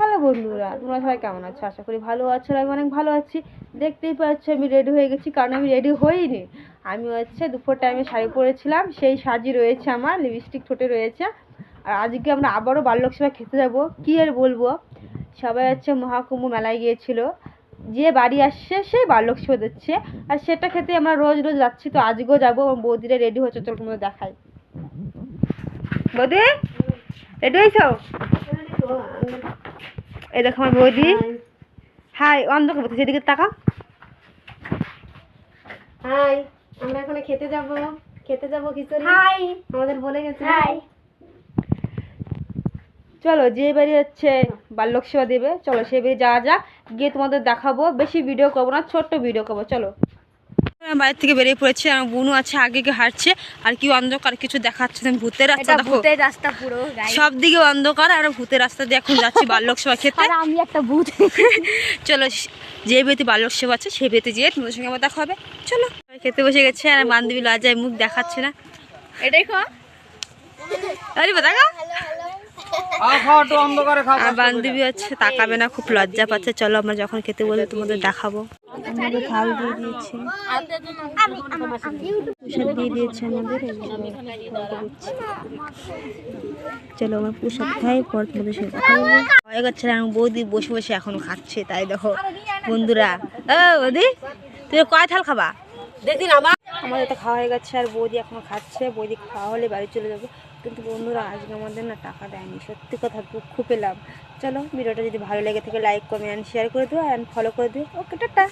Hello বন্ধুরা, তোমরা সবাই কেমন আছো? আশা করি ভালো আছো। আমি অনেক ভালো আছি। দেখতেই পাচ্ছ আমি রেডি হয়ে গেছি, কারণ আমি রেডি হইনি। আমি দুপুর টাইমে শাড়ি পরেছিলাম, সেই সাজি রয়েছে, আমার লিপস্টিক ঠোঁটে রয়েছে। আর আজকে আমরা আবারও বাল্যক সেবা খেতে যাব। কি আর বলবো, সবাই মহাকুম্ভ মেলায় গিয়েছিল, যে বাড়ি আসছে সেই বাল্যক সেবা দিচ্ছে, আর সেটা খেতে আমরা রোজ রোজ যাচ্ছি। তো আজকেও যাবো। বৌদিরা রেডি হচ্ছে, চল তোমাদের দেখাই। বৌদি রেডি হয়েছো? এই দেখো আমার বৌদি। হাই, অন্ধকার বলতে সেদিকে তাকা। হাই, আমরা এখন খেতে যাব খিচুড়ি। হাই, আমাদের বলে গেছে। হাই, চলো যে বাড়ি বাল্যক সেবা দেবে, চলো সেই বাড়ি যাওয়া যাক। গিয়ে তোমাদের দেখাবো। বেশি ভিডিও করবো না, ছোট্ট ভিডিও করবো। চলো। বাইরে থেকে বেরিয়ে পড়েছে, আমার বোনও আছে, আগে হাঁটছে। আর কি অন্ধকার, কিছু দেখাচ্ছে না। ভূতের রাস্তা দেখো, ভূতের রাস্তা পুরো সব দিকে অন্ধকার। আর ভূতের রাস্তা দিয়ে এখন যাচ্ছি বাল্যক সেবা খেতে। আমি একটা ভূত। চলো যে বেতে বাল্যক সেবা আছে সেই বেতে যেয়ে তোমাদের সঙ্গে আমার দেখা হবে। চলো। খেতে বসে গেছে, আর বান্ধবী লজ্জায় মুখ দেখাচ্ছে না। এটাই খা। আরে দেখা বান্ধবী তাকাবে না, খুব লজ্জা পাচ্ছে। চলো আমরা যখন খেতে বলবো তোমাদের দেখাবো। আমাদের থাল দিয়ে দিয়েছে, প্রসাদ দিয়ে দিয়েছে আমাদের। চলো আমার প্রসাদ খাই, পর তোমাদের সাথে দেখা বলবো। হয়ে গেছে, বৌদি বসে বসে এখনো খাচ্ছে। তাই দেখো বন্ধুরা। ও বৌদি, তুমি কয় থাল খাবা? দেখি না, আমাদের তো খাওয়া হয়ে গেছে, আর বৌদি এখনো খাচ্ছে। বৌদি খাওয়া হলে বাড়ি চলে যাবো। কিন্তু বন্ধুরা আজকে আমাদের না টাকা দেয়নি, সত্যি কথা দুঃখ পেলাম। চলো, ভিডিওটা যদি ভালো লেগে থাকে লাইক কমেন্ট শেয়ার করে দিও, আর ফলো করে দিও। ওকে, টাটা।